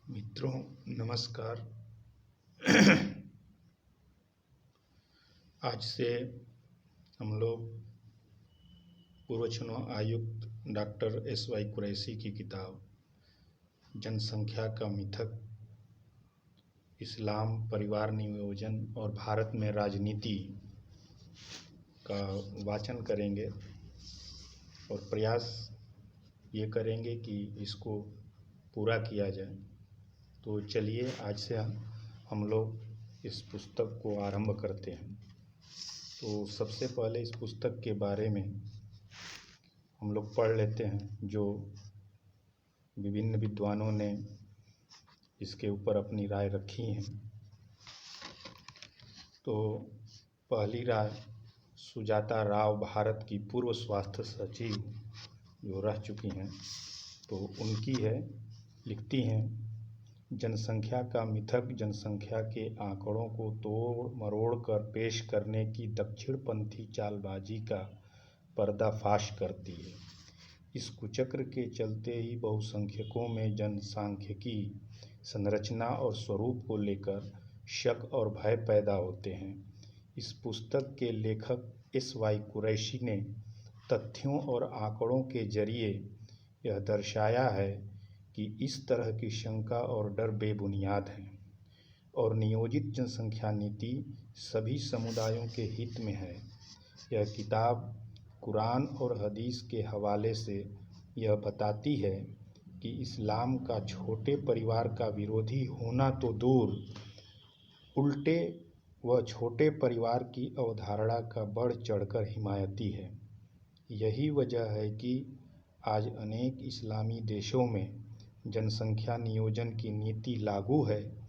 मित्रों नमस्कार। आज से हम लोग पूर्व चुनाव आयुक्त डॉक्टर एस.वाई. कुरैशी की किताब जनसंख्या का मिथक, इस्लाम, परिवार नियोजन और भारत में राजनीति का वाचन करेंगे और प्रयास ये करेंगे कि इसको पूरा किया जाए। तो चलिए आज से हम लोग इस पुस्तक को आरंभ करते हैं। तो सबसे पहले इस पुस्तक के बारे में हम लोग पढ़ लेते हैं जो विभिन्न विद्वानों ने इसके ऊपर अपनी राय रखी हैं। तो पहली राय सुजाता राव, भारत की पूर्व स्वास्थ्य सचिव जो रह चुकी हैं, तो उनकी है। लिखती हैं, जनसंख्या का मिथक जनसंख्या के आंकड़ों को तोड़ मरोड़ कर पेश करने की दक्षिणपंथी चालबाजी का पर्दाफाश करती है। इस कुचक्र के चलते ही बहुसंख्यकों में जनसांख्यिकी संरचना और स्वरूप को लेकर शक और भय पैदा होते हैं। इस पुस्तक के लेखक एस.वाई. कुरैशी ने तथ्यों और आंकड़ों के जरिए यह दर्शाया है कि इस तरह की शंका और डर बेबुनियाद है और नियोजित जनसंख्या नीति सभी समुदायों के हित में है। यह किताब कुरान और हदीस के हवाले से यह बताती है कि इस्लाम का छोटे परिवार का विरोधी होना तो दूर, उल्टे वह छोटे परिवार की अवधारणा का बढ़ चढ़कर हिमायती है। यही वजह है कि आज अनेक इस्लामी देशों में जनसंख्या नियोजन की नीति लागू है।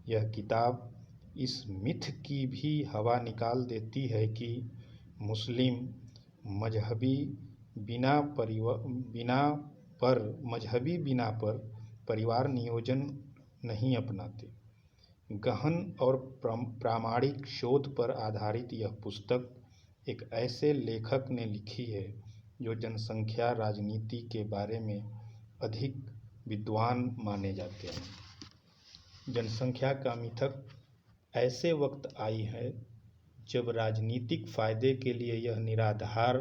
यह किताब इस मिथ की भी हवा निकाल देती है कि मुस्लिम मजहबी बिना पर परिवार नियोजन नहीं अपनाते। गहन और प्रामाणिक शोध पर आधारित यह पुस्तक एक ऐसे लेखक ने लिखी है जो जनसंख्या राजनीति के बारे में अधिक विद्वान माने जाते हैं। जनसंख्या का मिथक ऐसे वक्त आई है जब राजनीतिक फायदे के लिए यह निराधार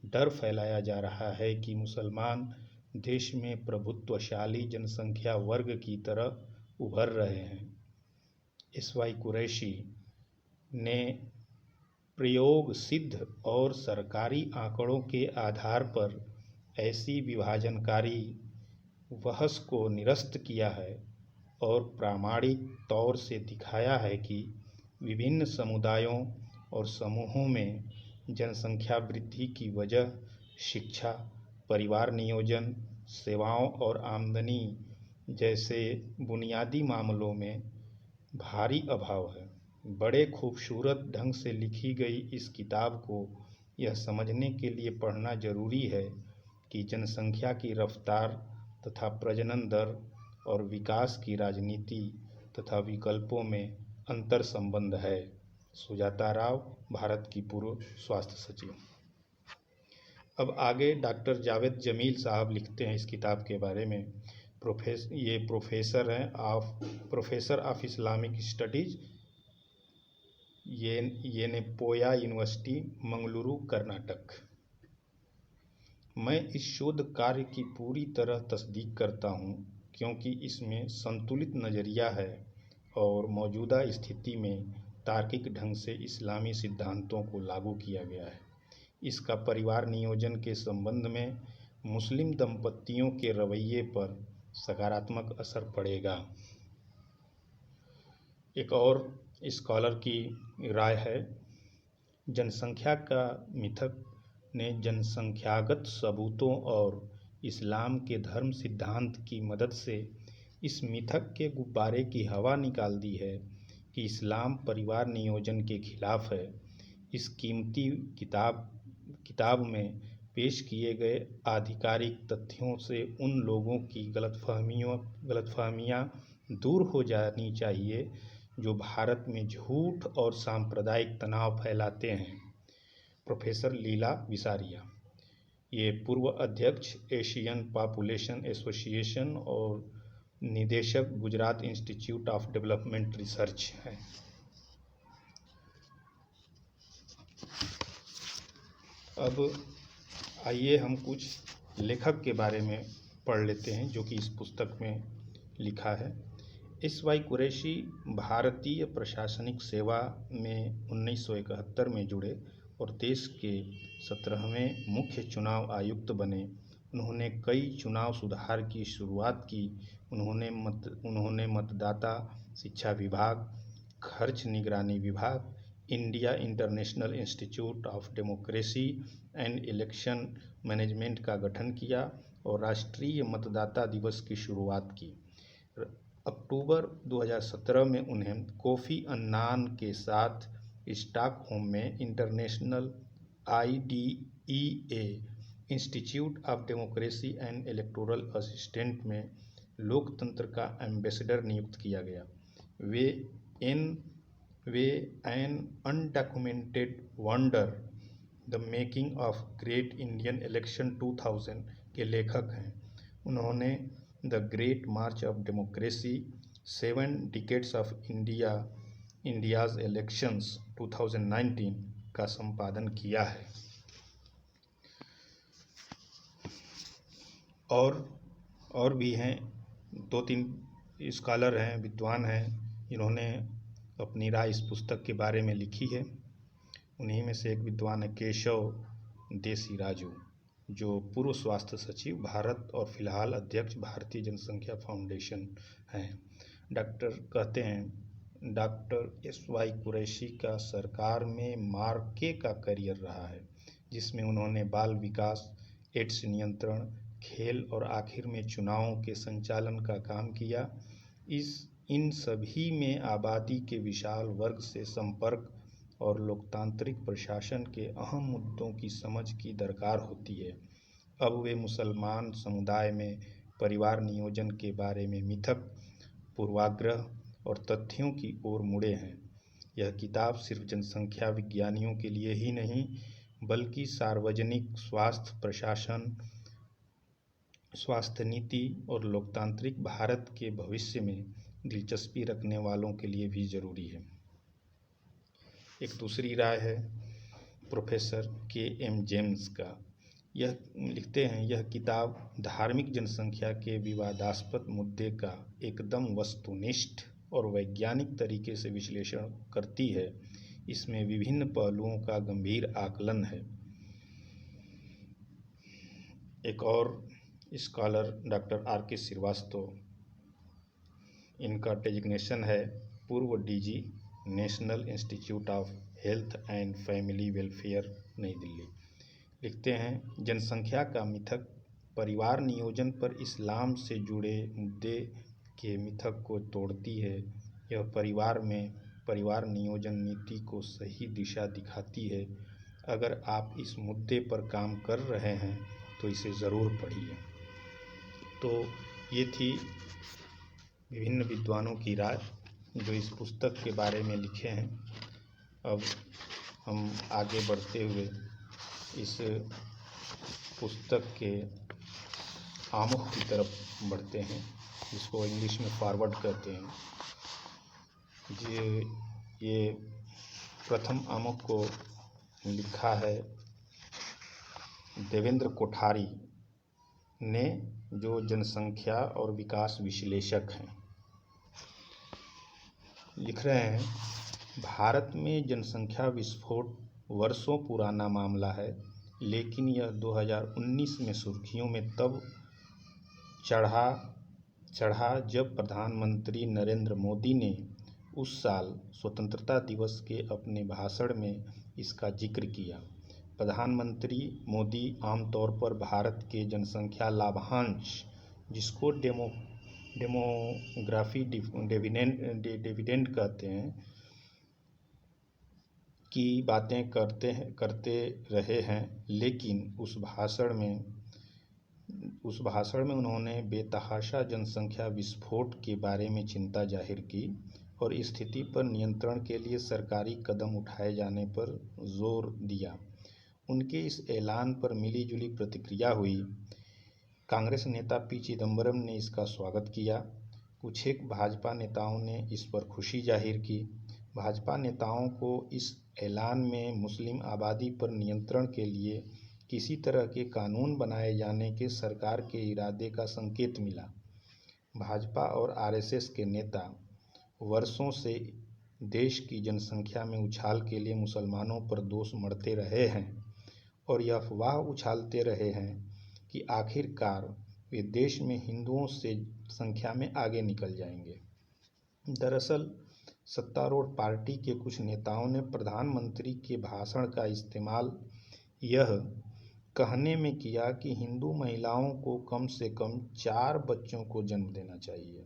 डर फैलाया जा रहा है कि मुसलमान देश में प्रभुत्वशाली जनसंख्या वर्ग की तरह उभर रहे हैं। एस.वाई. कुरैशी ने प्रयोग सिद्ध और सरकारी आंकड़ों के आधार पर ऐसी विभाजनकारी बहस को निरस्त किया है और प्रामाणिक तौर से दिखाया है कि विभिन्न समुदायों और समूहों में जनसंख्या वृद्धि की वजह शिक्षा, परिवार नियोजन, सेवाओं और आमदनी जैसे बुनियादी मामलों में भारी अभाव है। बड़े खूबसूरत ढंग से लिखी गई इस किताब को यह समझने के लिए पढ़ना जरूरी है कि जनसंख्या की रफ्तार तथा प्रजनन दर और विकास की राजनीति तथा विकल्पों में अंतर संबंध है। सुजाता राव, भारत की पूर्व स्वास्थ्य सचिव। अब आगे डॉक्टर जावेद जमील साहब लिखते हैं इस किताब के बारे में। ये प्रोफेसर ऑफ इस्लामिक स्टडीज, ये पोया यूनिवर्सिटी, मंगलुरु, कर्नाटक। मैं इस शोध कार्य की पूरी तरह तस्दीक करता हूँ क्योंकि इसमें संतुलित नज़रिया है और मौजूदा स्थिति में तार्किक ढंग से इस्लामी सिद्धांतों को लागू किया गया है। इसका परिवार नियोजन के संबंध में मुस्लिम दंपतियों के रवैये पर सकारात्मक असर पड़ेगा। एक और स्कॉलर की राय है, जनसंख्या का मिथक ने जनसंख्यागत सबूतों और इस्लाम के धर्म सिद्धांत की मदद से इस मिथक के गुब्बारे की हवा निकाल दी है कि इस्लाम परिवार नियोजन के खिलाफ है। इस कीमती किताब में पेश किए गए आधिकारिक तथ्यों से उन लोगों की गलतफहमियां दूर हो जानी चाहिए जो भारत में झूठ और सांप्रदायिक तनाव फैलाते हैं। प्रोफेसर लीला विसारिया, ये पूर्व अध्यक्ष एशियन पॉपुलेशन एसोसिएशन और निदेशक Gujarat institute of development research हैं। अब आइए हम कुछ लेखक के बारे में पढ़ लेते हैं जो कि इस पुस्तक में लिखा है। एस.वाई. कुरैशी भारतीय प्रशासनिक सेवा में 1971 में जुड़े और देश के 17वें मुख्य चुनाव आयुक्त बने। उन्होंने कई चुनाव सुधार की शुरुआत की। उन्होंने मतदाता शिक्षा विभाग, खर्च निगरानी विभाग, India international institute of democracy and election management का गठन किया और राष्ट्रीय मतदाता दिवस की शुरुआत की। अक्टूबर 2017 में उन्हें कोफी अन्नान के साथ स्टॉकहोम में international IDEA institute of democracy and electoral assistant में लोकतंत्र का एम्बेसडर नियुक्त किया गया। वे an undocumented wonder the making of great Indian election 2000 के लेखक हैं। उन्होंने the great march of democracy, 7 decades of India's elections 2019 का संपादन किया है। और भी हैं, 2-3 स्कॉलर हैं, विद्वान हैं, जिन्होंने अपनी राय इस पुस्तक के बारे में लिखी है। उन्हीं में से एक विद्वान है केशव देसीराजू, जो पूर्व स्वास्थ्य सचिव भारत और फिलहाल अध्यक्ष भारतीय जनसंख्या फाउंडेशन हैं। डॉक्टर एस.वाई. कुरैशी का सरकार में मार्के का करियर रहा है, जिसमें उन्होंने बाल विकास, एड्स नियंत्रण, खेल और आखिर में चुनावों के संचालन का काम किया। इन सभी में आबादी के विशाल वर्ग से संपर्क और लोकतांत्रिक प्रशासन के अहम मुद्दों की समझ की दरकार होती है। अब वे मुसलमान समुदाय में परिवार नियोजन के बारे में मिथक, पूर्वाग्रह और तथ्यों की ओर मुड़े हैं। यह किताब सिर्फ जनसंख्या विज्ञानियों के लिए ही नहीं, बल्कि सार्वजनिक स्वास्थ्य प्रशासन, स्वास्थ्य नीति और लोकतांत्रिक भारत के भविष्य में दिलचस्पी रखने वालों के लिए भी जरूरी है। एक दूसरी राय है प्रोफेसर K.M. जेम्स का। यह लिखते हैं, यह किताब धार्मिक जनसंख्या के विवादास्पद मुद्दे का एकदम वस्तुनिष्ठ और वैज्ञानिक तरीके से विश्लेषण करती है। इसमें विभिन्न पहलुओं का गंभीर आकलन है। एक और स्कॉलर डॉक्टर R.K. श्रीवास्तव, इनका डेजिग्नेशन है पूर्व DG national institute of health and family welfare, नई दिल्ली। लिखते हैं, जनसंख्या का मिथक परिवार नियोजन पर इस्लाम से जुड़े मुद्दे के मिथक को तोड़ती है। यह परिवार में परिवार नियोजन नीति को सही दिशा दिखाती है। अगर आप इस मुद्दे पर काम कर रहे हैं तो इसे ज़रूर पढ़िए। तो ये थी विभिन्न विद्वानों की राय जो इस पुस्तक के बारे में लिखे हैं। अब हम आगे बढ़ते हुए इस पुस्तक के आमुख की तरफ बढ़ते हैं, जिसको इंग्लिश में फॉरवर्ड कहते हैं। ये प्रथम आमुख को लिखा है देवेंद्र कोठारी ने, जो जनसंख्या और विकास विश्लेषक हैं। लिख रहे हैं, भारत में जनसंख्या विस्फोट वर्षों पुराना मामला है, लेकिन यह 2019 में सुर्खियों में तब चढ़ा जब प्रधानमंत्री नरेंद्र मोदी ने उस साल स्वतंत्रता दिवस के अपने भाषण में इसका जिक्र किया। प्रधानमंत्री मोदी आमतौर पर भारत के जनसंख्या लाभांश, जिसको डेमोग्राफी डिविडेंड कहते हैं, की बातें करते रहे हैं, लेकिन उस भाषण में उन्होंने बेतहाशा जनसंख्या विस्फोट के बारे में चिंता जाहिर की और स्थिति पर नियंत्रण के लिए सरकारी कदम उठाए जाने पर जोर दिया। उनके इस ऐलान पर मिलीजुली प्रतिक्रिया हुई। कांग्रेस नेता P. चिदंबरम ने इसका स्वागत किया। कुछ एक भाजपा नेताओं ने इस पर खुशी जाहिर की। भाजपा नेताओं को इस ऐलान में मुस्लिम आबादी पर नियंत्रण के लिए किसी तरह के कानून बनाए जाने के सरकार के इरादे का संकेत मिला। भाजपा और आरएसएस के नेता वर्षों से देश की जनसंख्या में उछाल के लिए मुसलमानों पर दोष मढ़ते रहे हैं और यह अफवाह उछालते रहे हैं कि आखिरकार वे देश में हिंदुओं से संख्या में आगे निकल जाएंगे। दरअसल सत्तारूढ़ पार्टी के कुछ नेताओं ने प्रधानमंत्री के भाषण का इस्तेमाल यह कहने में किया कि हिंदू महिलाओं को कम से कम 4 बच्चों को जन्म देना चाहिए।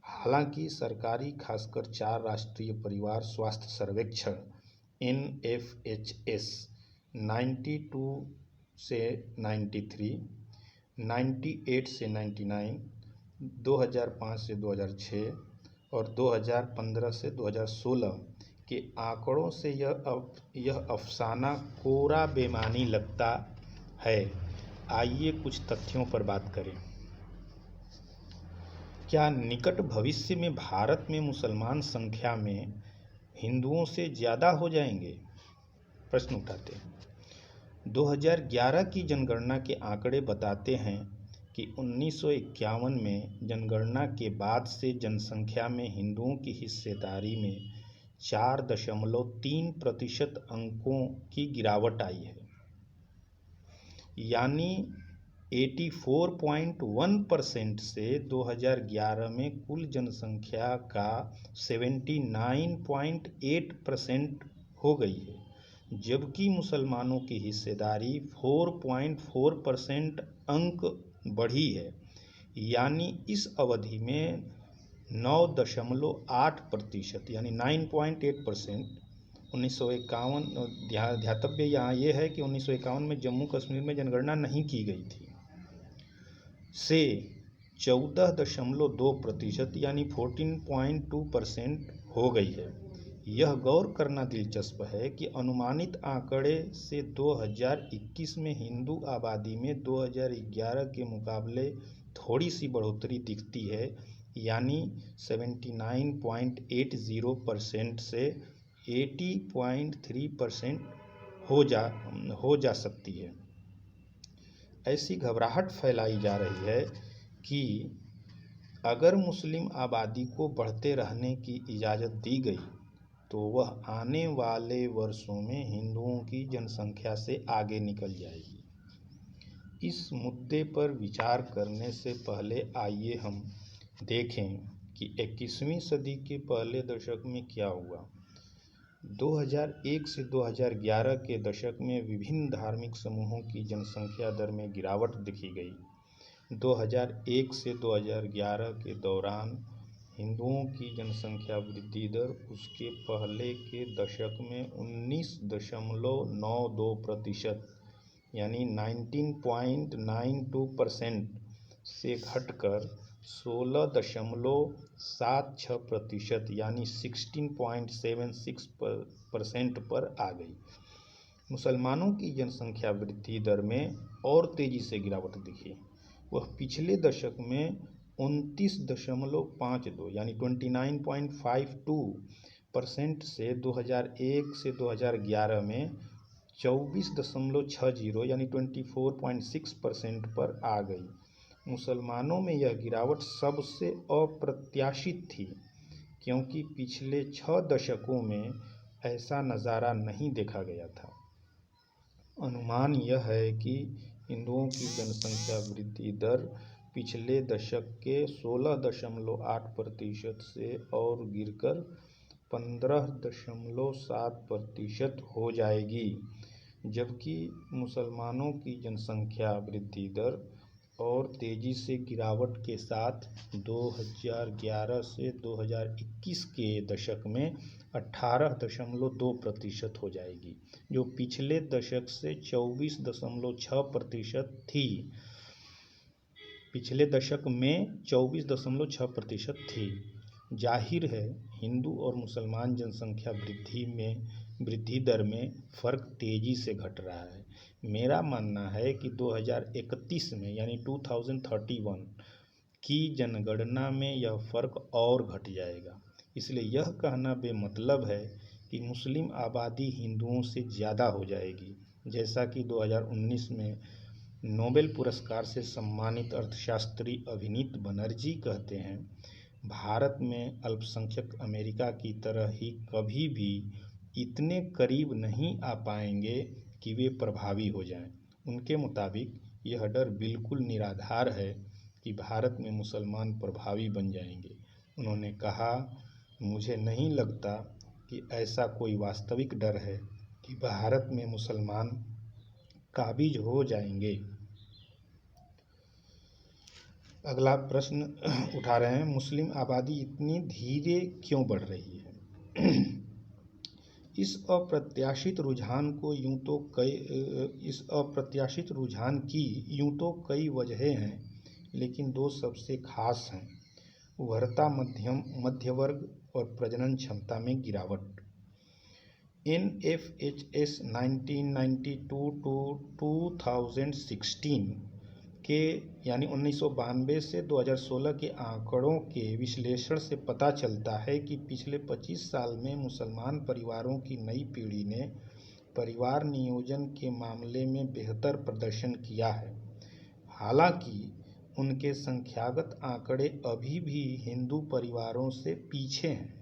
हालांकि सरकारी खासकर 4 राष्ट्रीय परिवार स्वास्थ्य सर्वेक्षण NFHS 92 से 93, 98 से 99, 2005 से 2006 और 2015 से 2016 के आंकड़ों से यह अफसाना कोरा बेमानी लगता है। आइए कुछ तथ्यों पर बात करें। क्या निकट भविष्य में भारत में मुसलमान संख्या में हिंदुओं से ज़्यादा हो जाएंगे? प्रश्न उठाते हैं। 2011 की जनगणना के आंकड़े बताते हैं कि 1951 में जनगणना के बाद से जनसंख्या में हिंदुओं की हिस्सेदारी में 4.3% अंकों की गिरावट आई है, यानी 84.1% से 2011 में कुल जनसंख्या का 79.8% हो गई है, जबकि मुसलमानों की हिस्सेदारी 4.4% अंक बढ़ी है, यानी इस अवधि में 9.8% यानी 9.8%। 1951 ध्यातव्य यहाँ ये है कि 1951 में जम्मू कश्मीर में जनगणना नहीं की गई थी, से 14.2% यानी 14.2% हो गई है। यह गौर करना दिलचस्प है कि अनुमानित आंकड़े से 2021 में हिंदू आबादी में 2011 के मुकाबले थोड़ी सी बढ़ोतरी दिखती है, यानी 79.80% से 80.3% हो जा सकती है। ऐसी घबराहट फैलाई जा रही है कि अगर मुस्लिम आबादी को बढ़ते रहने की इजाज़त दी गई तो वह आने वाले वर्षों में हिंदुओं की जनसंख्या से आगे निकल जाएगी। इस मुद्दे पर विचार करने से पहले आइए हम देखें कि 21वीं सदी के पहले दशक में क्या हुआ। 2001 से 2011 के दशक में विभिन्न धार्मिक समूहों की जनसंख्या दर में गिरावट देखी गई। 2001 से 2011 के दौरान हिंदुओं की जनसंख्या वृद्धि दर उसके पहले के दशक में 19.92% यानी 19.92% से घटकर 16.76% यानी 16.76% पर आ गई। मुसलमानों की जनसंख्या वृद्धि दर में और तेज़ी से गिरावट दिखी। वह पिछले दशक में 29.52 यानी 29.52% से 2001 से 2011 में 24.60 यानी 24.6% पर आ गई। मुसलमानों में यह गिरावट सबसे अप्रत्याशित थी, क्योंकि पिछले 6 दशकों में ऐसा नज़ारा नहीं देखा गया था। अनुमान यह है कि हिंदुओं की जनसंख्या वृद्धि दर पिछले दशक के 16.8% से और गिरकर 15.7% हो जाएगी, जबकि मुसलमानों की जनसंख्या वृद्धि दर और तेज़ी से गिरावट के साथ 2011 से 2021 के दशक में 18.2% हो जाएगी, जो पिछले दशक से 24.6% थी। पिछले दशक में 24.6% थी। जाहिर है हिंदू और मुसलमान जनसंख्या वृद्धि दर में फ़र्क तेज़ी से घट रहा है। मेरा मानना है कि 2031 में यानी 2031 की जनगणना में यह फ़र्क और घट जाएगा। इसलिए यह कहना बेमतलब है कि मुस्लिम आबादी हिंदुओं से ज़्यादा हो जाएगी। जैसा कि 2019 में नोबेल पुरस्कार से सम्मानित अर्थशास्त्री अभिनीत बनर्जी कहते हैं, भारत में अल्पसंख्यक अमेरिका की तरह ही कभी भी इतने करीब नहीं आ पाएंगे कि वे प्रभावी हो जाएं। उनके मुताबिक यह डर बिल्कुल निराधार है कि भारत में मुसलमान प्रभावी बन जाएंगे। उन्होंने कहा, मुझे नहीं लगता कि ऐसा कोई वास्तविक डर है कि भारत में मुसलमान काबिज हो जाएंगे। अगला प्रश्न उठा रहे हैं, मुस्लिम आबादी इतनी धीरे क्यों बढ़ रही है? इस अप्रत्याशित रुझान की यूं तो कई वजहें हैं, लेकिन दो सबसे खास हैं: उभरता मध्य वर्ग और प्रजनन क्षमता में गिरावट। NFHS 1992 टू 2016 के यानी 1992 से 2016 के आंकड़ों के विश्लेषण से पता चलता है कि पिछले 25 साल में मुसलमान परिवारों की नई पीढ़ी ने परिवार नियोजन के मामले में बेहतर प्रदर्शन किया है। हालांकि उनके संख्यागत आंकड़े अभी भी हिंदू परिवारों से पीछे हैं।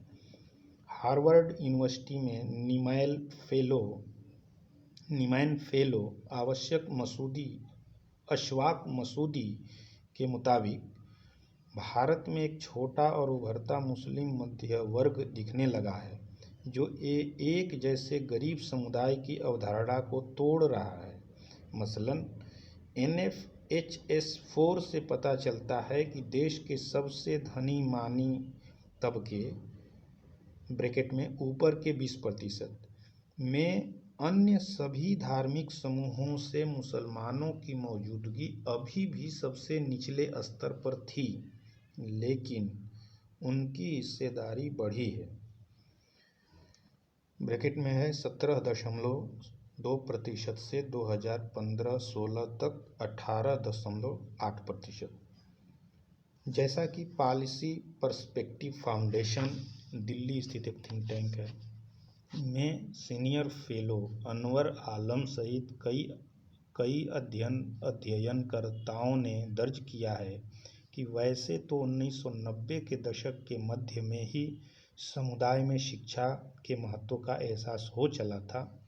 हार्वर्ड यूनिवर्सिटी में नीमैन फेलो अशफाक मसूदी के मुताबिक भारत में एक छोटा और उभरता मुस्लिम मध्य वर्ग दिखने लगा है, जो एक जैसे गरीब समुदाय की अवधारणा को तोड़ रहा है। मसलन NFHS 4 से पता चलता है कि देश के सबसे धनी मानी तबके ब्रैकेट में ऊपर के 20% में अन्य सभी धार्मिक समूहों से मुसलमानों की मौजूदगी अभी भी सबसे निचले स्तर पर थी, लेकिन उनकी हिस्सेदारी बढ़ी है। ब्रैकेट में है 17.2% से 2015-16 तक 18.8%। जैसा कि पॉलिसी पर्सपेक्टिव फाउंडेशन, दिल्ली स्थित एक थिंक टैंक है, में सीनियर फेलो अनवर आलम सहित कई अध्ययनकर्ताओं ने दर्ज किया है कि वैसे तो 1990 के दशक के मध्य में ही समुदाय में शिक्षा के महत्व का एहसास हो चला था,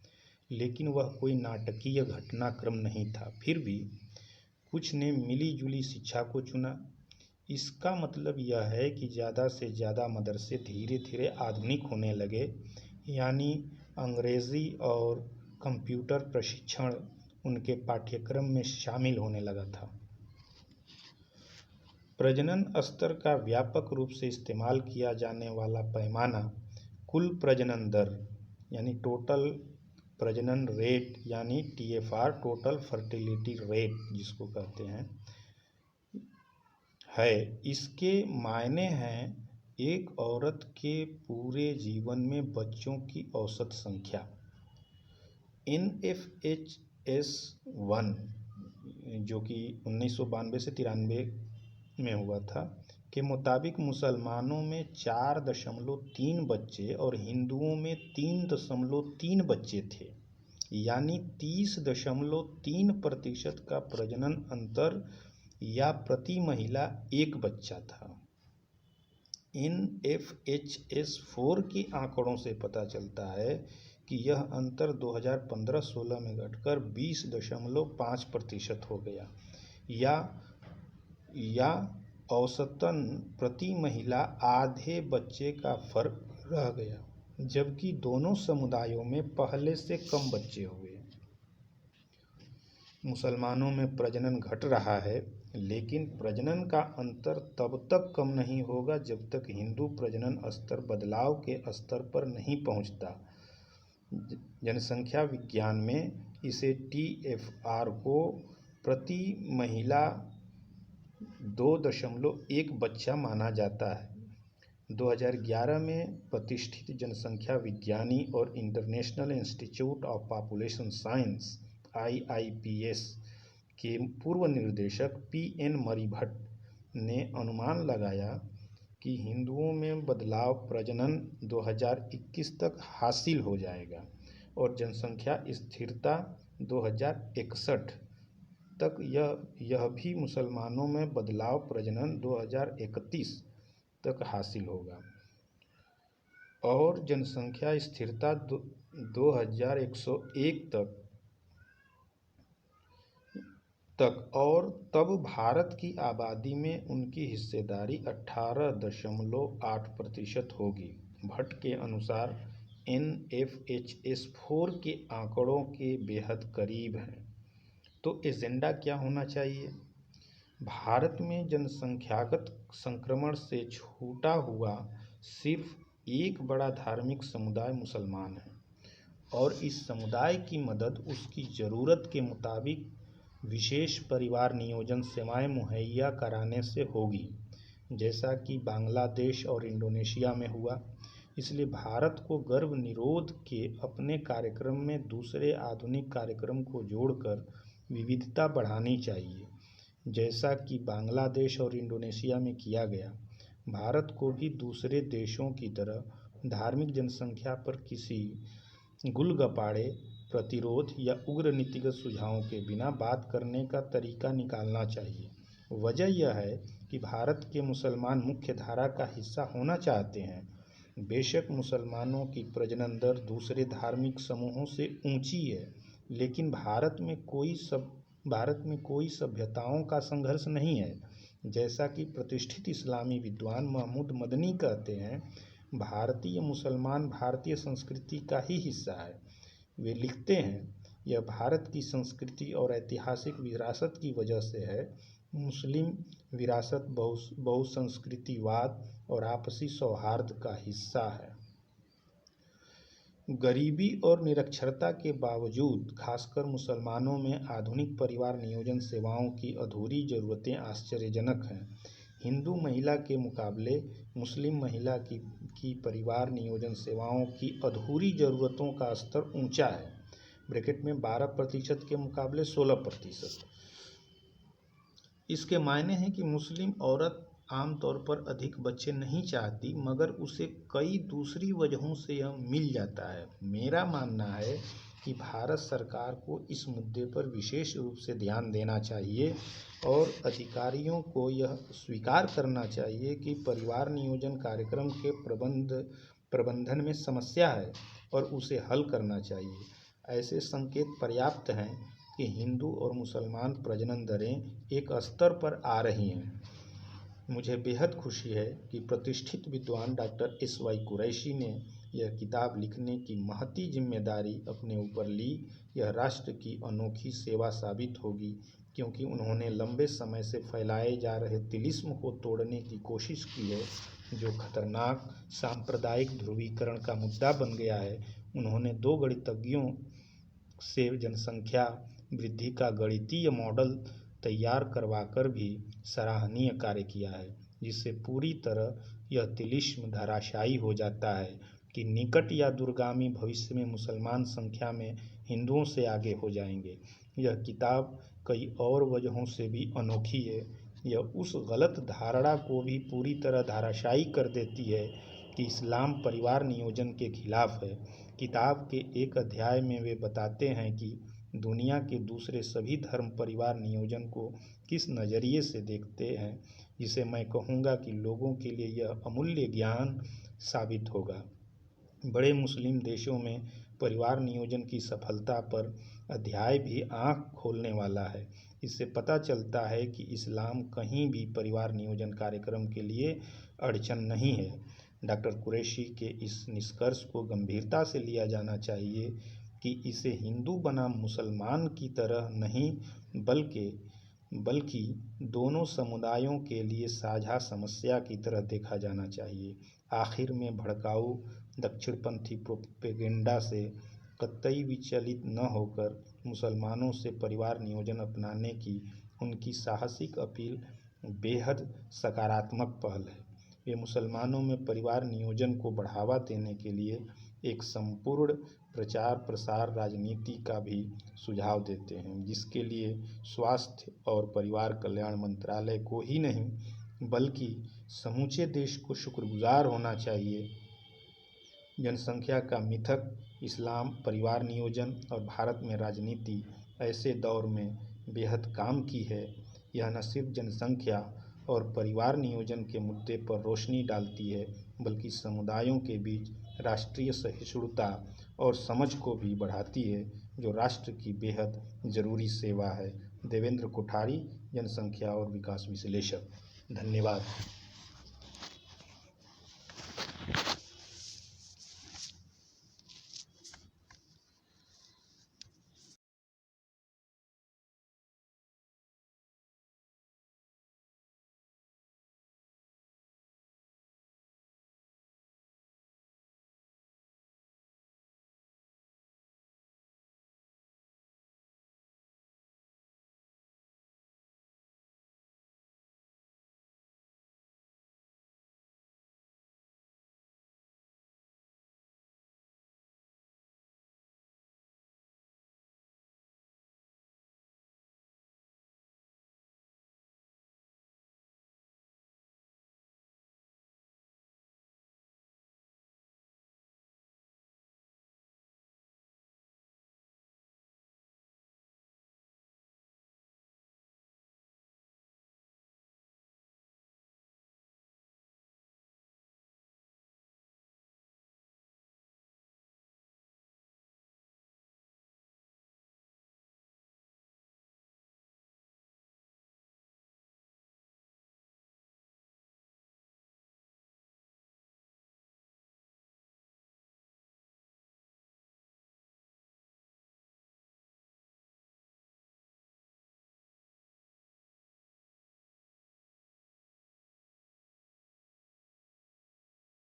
लेकिन वह कोई नाटकीय घटनाक्रम नहीं था। फिर भी कुछ ने मिली-जुली शिक्षा को चुना। इसका मतलब यह है कि ज़्यादा से ज़्यादा मदरसे धीरे धीरे आधुनिक होने लगे, यानी अंग्रेज़ी और कंप्यूटर प्रशिक्षण उनके पाठ्यक्रम में शामिल होने लगा था। प्रजनन स्तर का व्यापक रूप से इस्तेमाल किया जाने वाला पैमाना कुल प्रजनन दर यानी टोटल प्रजनन रेट यानी TFR, टोटल फर्टिलिटी रेट जिसको कहते हैं, है। इसके मायने हैं एक औरत के पूरे जीवन में बच्चों की औसत संख्या। NFHS 1 जो कि 1992 से 93 में हुआ था के मुताबिक मुसलमानों में 4.3 बच्चे और हिंदुओं में 3.3 बच्चे थे, यानी 30.3% का प्रजनन अंतर या प्रति महिला एक बच्चा था। NFHS 4 के आंकड़ों से पता चलता है कि यह अंतर 2015-16 में घटकर 20.5% हो गया, या औसतन प्रति महिला आधे बच्चे का फर्क रह गया, जबकि दोनों समुदायों में पहले से कम बच्चे हुए। मुसलमानों में प्रजनन घट रहा है, लेकिन प्रजनन का अंतर तब तक कम नहीं होगा जब तक हिंदू प्रजनन स्तर बदलाव के स्तर पर नहीं पहुंचता। जनसंख्या विज्ञान में इसे TFR को प्रति महिला 2.1 बच्चा माना जाता है। 2011 में प्रतिष्ठित जनसंख्या विज्ञानी और international institute of population science IIPS के पूर्व निर्देशक PN मरी भट्ट ने अनुमान लगाया कि हिंदुओं में बदलाव प्रजनन 2021 तक हासिल हो जाएगा और जनसंख्या स्थिरता 2061 तक। यह भी मुसलमानों में बदलाव प्रजनन 2031 तक हासिल होगा और जनसंख्या स्थिरता 2101 तक और तब भारत की आबादी में उनकी हिस्सेदारी 18.8% होगी। भट्ट के अनुसार NFHS4 के आंकड़ों के बेहद करीब हैं। तो एजेंडा क्या होना चाहिए? भारत में जनसंख्यागत संक्रमण से छूटा हुआ सिर्फ एक बड़ा धार्मिक समुदाय मुसलमान है और इस समुदाय की मदद उसकी ज़रूरत के मुताबिक विशेष परिवार नियोजन सेवाएं मुहैया कराने से होगी, जैसा कि बांग्लादेश और इंडोनेशिया में हुआ। इसलिए भारत को गर्भ निरोध के अपने कार्यक्रम में दूसरे आधुनिक कार्यक्रम को जोड़कर विविधता बढ़ानी चाहिए, जैसा कि बांग्लादेश और इंडोनेशिया में किया गया। भारत को भी दूसरे देशों की तरह धार्मिक जनसंख्या पर किसी गुलगपाड़े, प्रतिरोध या उग्र नीतिगत सुझावों के बिना बात करने का तरीका निकालना चाहिए। वजह यह है कि भारत के मुसलमान मुख्य धारा का हिस्सा होना चाहते हैं। बेशक मुसलमानों की प्रजनन दर दूसरे धार्मिक समूहों से ऊंची है, लेकिन भारत में कोई सभ्यताओं का संघर्ष नहीं है। जैसा कि प्रतिष्ठित इस्लामी विद्वान महमूद मदनी कहते हैं, भारतीय मुसलमान भारतीय संस्कृति का ही हिस्सा है। वे लिखते हैं, यह भारत की संस्कृति और ऐतिहासिक विरासत की वजह से है। मुस्लिम विरासत बहुसंस्कृतिवाद और आपसी सौहार्द का हिस्सा है। गरीबी और निरक्षरता के बावजूद खासकर मुसलमानों में आधुनिक परिवार नियोजन सेवाओं की अधूरी ज़रूरतें आश्चर्यजनक हैं। हिंदू महिला के मुकाबले मुस्लिम महिला की परिवार नियोजन सेवाओं की अधूरी ज़रूरतों का स्तर ऊंचा है, ब्रैकेट में 12% के मुकाबले 16%। इसके मायने हैं कि मुस्लिम औरत आमतौर पर अधिक बच्चे नहीं चाहती, मगर उसे कई दूसरी वजहों से यह मिल जाता है। मेरा मानना है कि भारत सरकार को इस मुद्दे पर विशेष रूप से ध्यान देना चाहिए और अधिकारियों को यह स्वीकार करना चाहिए कि परिवार नियोजन कार्यक्रम के प्रबंधन में समस्या है और उसे हल करना चाहिए। ऐसे संकेत पर्याप्त हैं कि हिंदू और मुसलमान प्रजनन दरें एक स्तर पर आ रही हैं। मुझे बेहद खुशी है कि प्रतिष्ठित विद्वान डॉक्टर SY कुरैशी ने यह किताब लिखने की महती जिम्मेदारी अपने ऊपर ली। यह राष्ट्र की अनोखी सेवा साबित होगी, क्योंकि उन्होंने लंबे समय से फैलाए जा रहे तिलिस्म को तोड़ने की कोशिश की है, जो खतरनाक सांप्रदायिक ध्रुवीकरण का मुद्दा बन गया है। उन्होंने 2 गणितज्ञों से जनसंख्या वृद्धि का गणितीय मॉडल तैयार करवाकर भी सराहनीय कार्य किया है, जिससे पूरी तरह यह तिलिस्म धराशायी हो जाता है कि निकट या दूरगामी भविष्य में मुसलमान संख्या में हिंदुओं से आगे हो जाएंगे। यह किताब कई और वजहों से भी अनोखी है। यह उस गलत धारणा को भी पूरी तरह धराशायी कर देती है कि इस्लाम परिवार नियोजन के खिलाफ है। किताब के एक अध्याय में वे बताते हैं कि दुनिया के दूसरे सभी धर्म परिवार नियोजन को किस नज़रिए से देखते हैं, जिसे मैं कहूँगा कि लोगों के लिए यह अमूल्य ज्ञान साबित होगा। बड़े मुस्लिम देशों में परिवार नियोजन की सफलता पर अध्याय भी आँख खोलने वाला है। इससे पता चलता है कि इस्लाम कहीं भी परिवार नियोजन कार्यक्रम के लिए अड़चन नहीं है। डॉक्टर कुरैशी के इस निष्कर्ष को गंभीरता से लिया जाना चाहिए कि इसे हिंदू बनाम मुसलमान की तरह नहीं, बल्कि दोनों समुदायों के लिए साझा समस्या की तरह देखा जाना चाहिए। आखिर में भड़काऊ दक्षिणपंथी प्रोपेगेंडा से कतई विचलित न होकर मुसलमानों से परिवार नियोजन अपनाने की उनकी साहसिक अपील बेहद सकारात्मक पहल है। वे मुसलमानों में परिवार नियोजन को बढ़ावा देने के लिए एक संपूर्ण प्रचार प्रसार राजनीति का भी सुझाव देते हैं, जिसके लिए स्वास्थ्य और परिवार कल्याण मंत्रालय को ही नहीं बल्कि समूचे देश को शुक्रगुजार होना चाहिए। जनसंख्या का मिथक, इस्लाम, परिवार नियोजन और भारत में राजनीति ऐसे दौर में बेहद काम की है। यह न सिर्फ जनसंख्या और परिवार नियोजन के मुद्दे पर रोशनी डालती है, बल्कि समुदायों के बीच राष्ट्रीय सहिष्णुता और समझ को भी बढ़ाती है, जो राष्ट्र की बेहद जरूरी सेवा है। देवेंद्र कोठारी, जनसंख्या और विकास विश्लेषक। धन्यवाद।